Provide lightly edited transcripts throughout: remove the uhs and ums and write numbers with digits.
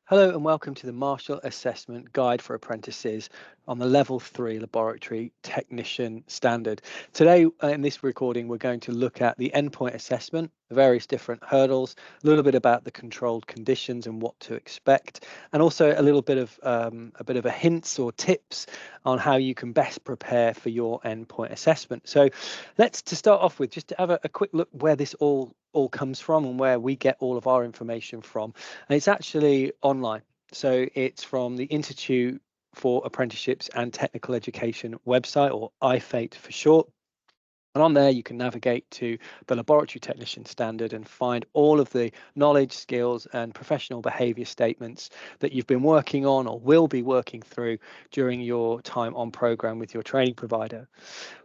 Hello and welcome to the Marshall Assessment Guide for Apprentices on the Level 3 Laboratory Technician Standard. Today in this recording we're going to look at the endpoint assessment, the various different hurdles, a little bit about the controlled conditions and what to expect, and also a little bit of a hints or tips on how you can best prepare for your endpoint assessment. So let's to start off with just to have a quick look where this all comes from and where we get all of our information from. And it's actually online. So it's from the Institute for Apprenticeships and Technical Education website, or IFATE for short. And on there, you can navigate to the laboratory technician standard and find all of the knowledge, skills, and professional behaviour statements that you've been working on or will be working through during your time on programme with your training provider.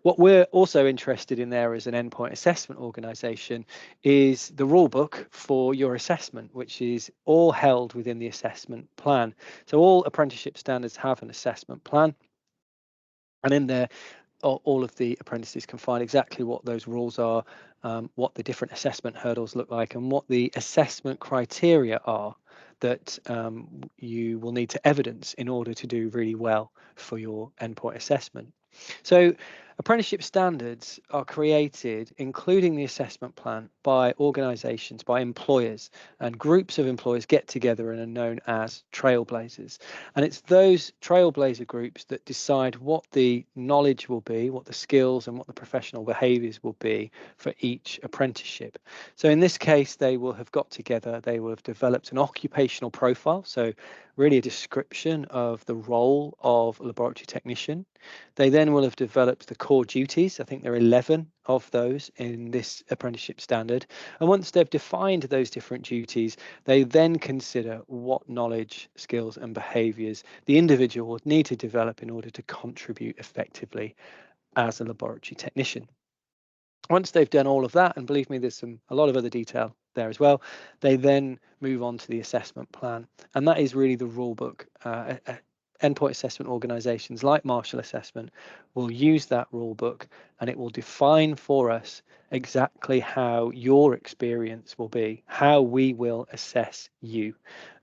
What we're also interested in there as an endpoint assessment organisation is the rule book for your assessment, which is all held within the assessment plan. So all apprenticeship standards have an assessment plan. And in there, all of the apprentices can find exactly what those rules are, what the different assessment hurdles look like, and what the assessment criteria are that you will need to evidence in order to do really well for your endpoint assessment. So apprenticeship standards are created, including the assessment plan, by organisations, by employers, and groups of employers get together and are known as trailblazers. And it's those trailblazer groups that decide what the knowledge will be, what the skills and what the professional behaviours will be for each apprenticeship. So in this case, they will have got together, they will have developed an occupational profile, so really a description of the role of a laboratory technician. They then will have developed the core duties. I think there are 11 of those in this apprenticeship standard. And once they've defined those different duties, they then consider what knowledge, skills, and behaviours the individual would need to develop in order to contribute effectively as a laboratory technician. Once they've done all of that, and believe me, there's a lot of other detail there as well, they then move on to the assessment plan. And that is really the rule book. Endpoint assessment organisations like Marshall Assessment will use that rule book, and it will define for us exactly how your experience will be, how we will assess you,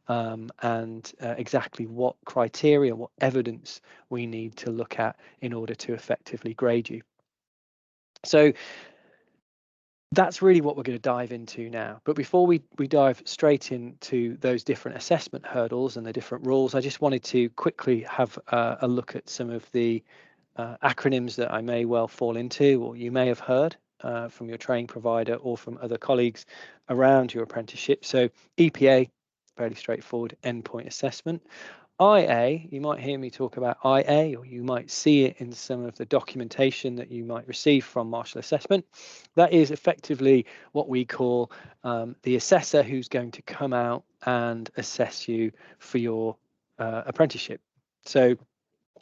and exactly what criteria, what evidence we need to look at in order to effectively grade you. So that's really what we're going to dive into now. But before we dive straight into those different assessment hurdles and the different rules, I just wanted to quickly have a look at some of the acronyms that I may well fall into, or you may have heard from your training provider or from other colleagues around your apprenticeship. So EPA, fairly straightforward endpoint assessment. IA, you might hear me talk about IA, or you might see it in some of the documentation that you might receive from Marshall Assessment. That is effectively what we call the assessor who's going to come out and assess you for your apprenticeship. So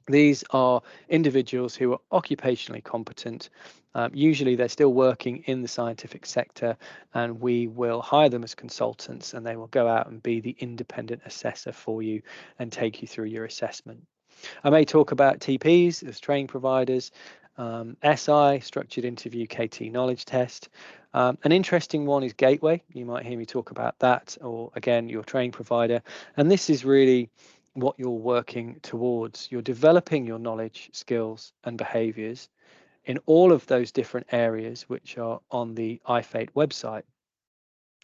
these are individuals who are occupationally competent. Usually they're still working in the scientific sector, and we will hire them as consultants, and they will go out and be the independent assessor for you and take you through your assessment. I may talk about TPs as training providers, SI, structured interview KT knowledge test. An interesting one is Gateway. You might hear me talk about that, or again, your training provider. And this is really what you're working towards. You're developing your knowledge, skills, and behaviours in all of those different areas which are on the IFATE website.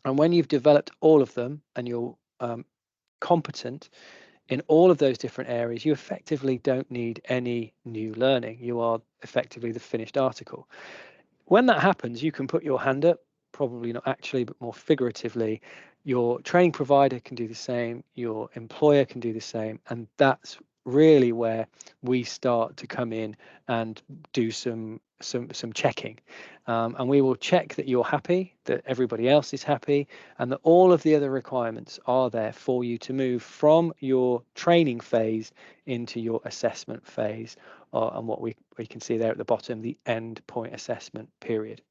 And when you've developed all of them and you're competent in all of those different areas, you effectively don't need any new learning. You are effectively the finished article. When that happens, you can put your hand up, probably not actually, but more figuratively. Your training provider can do the same, your employer can do the same, and that's really where we start to come in and do some checking. And we will check that you're happy, that everybody else is happy, and that all of the other requirements are there for you to move from your training phase into your assessment phase, and what we can see there at the bottom, the end point assessment period.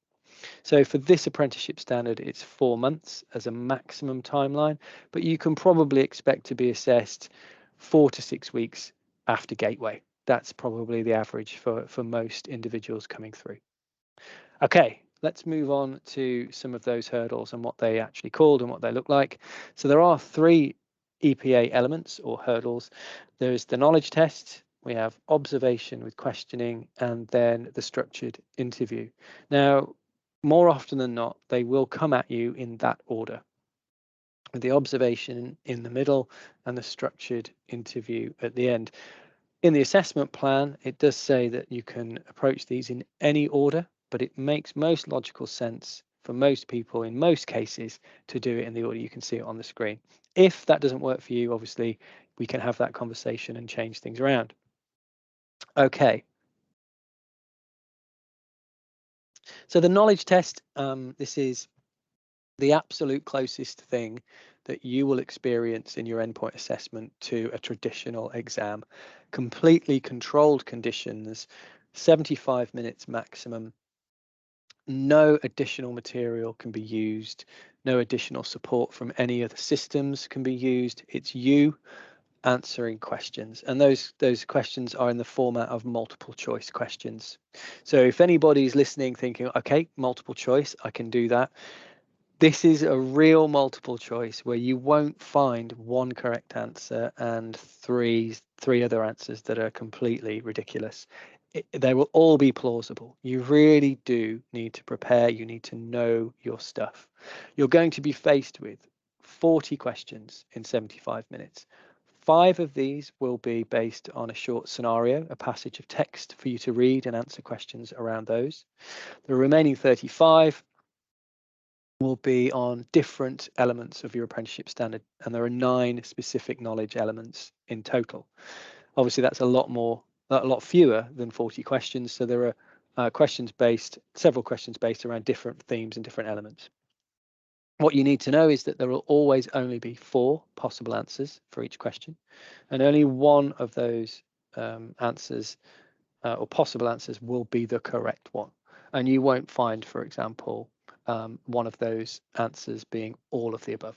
So for this apprenticeship standard, it's 4 months as a maximum timeline, but you can probably expect to be assessed 4 to 6 weeks after Gateway. That's probably the average for most individuals coming through. Okay, let's move on to some of those hurdles and what they actually called and what they look like. So there are 3 EPA elements or hurdles. There's the knowledge test, we have observation with questioning, and then the structured interview. Now, more often than not, they will come at you in that order, with the observation in the middle and the structured interview at the end. In the assessment plan, it does say that you can approach these in any order, but it makes most logical sense for most people in most cases to do it in the order you can see it on the screen. If that doesn't work for you, obviously, we can have that conversation and change things around. Okay. So the knowledge test, this is the absolute closest thing that you will experience in your endpoint assessment to a traditional exam. Completely controlled conditions, 75 minutes maximum. No additional material can be used. No additional support from any other systems can be used. It's you answering questions, and those questions are in the format of multiple choice questions. So if anybody's listening thinking, okay, multiple choice, I can do that, this is a real multiple choice where you won't find one correct answer and three other answers that are completely ridiculous. They will all be plausible. You really do need to prepare. You need to know your stuff. You're going to be faced with 40 questions in 75 minutes. 5 of these will be based on a short scenario, a passage of text for you to read and answer questions around those. The remaining 35 will be on different elements of your apprenticeship standard, and there are 9 specific knowledge elements in total. Obviously, that's a lot fewer than 40 questions, so there are several questions based around different themes and different elements. What you need to know is that there will always only be 4 possible answers for each question, and only one of those answers or possible answers will be the correct one. And you won't find, for example, one of those answers being all of the above.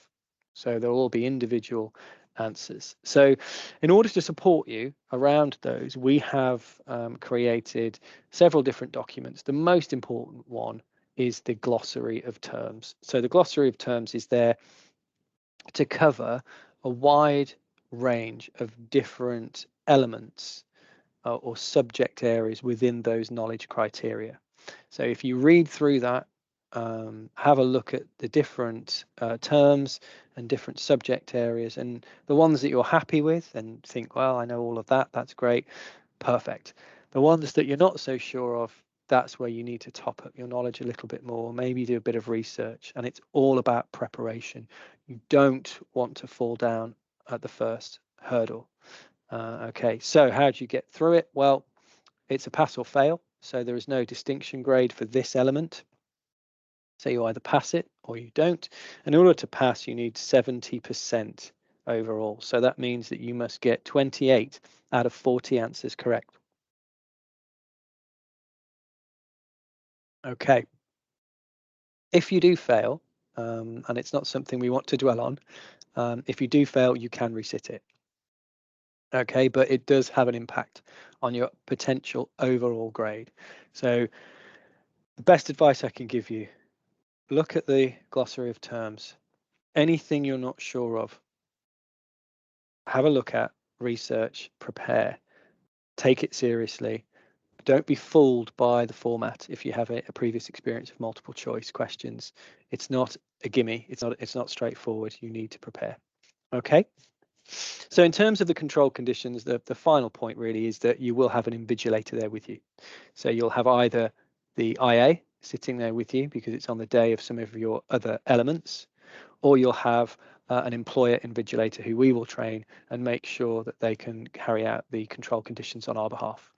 So there will all be individual answers. So in order to support you around those, we have created several different documents. The most important one is the glossary of terms. So the glossary of terms is there to cover a wide range of different elements or subject areas within those knowledge criteria. So if you read through that, have a look at the different terms and different subject areas, and the ones that you're happy with and think, well, I know all of that, that's great, perfect. The ones that you're not so sure of, that's where you need to top up your knowledge a little bit more, maybe do a bit of research, and it's all about preparation. You don't want to fall down at the first hurdle. Okay, so how do you get through it? Well, it's a pass or fail, so there is no distinction grade for this element. So you either pass it or you don't. And in order to pass, you need 70% overall. So that means that you must get 28 out of 40 answers correct. Okay. If you do fail, and it's not something we want to dwell on, if you do fail, you can resit it. Okay, but it does have an impact on your potential overall grade. So the best advice I can give you, look at the glossary of terms. Anything you're not sure of, have a look at, research, prepare, take it seriously. Don't be fooled by the format if you have a previous experience of multiple choice questions. It's not a gimme, it's not straightforward. You need to prepare. Okay. So in terms of the control conditions, the final point really is that you will have an invigilator there with you. So you'll have either the IA sitting there with you because it's on the day of some of your other elements, or you'll have an employer invigilator who we will train and make sure that they can carry out the control conditions on our behalf.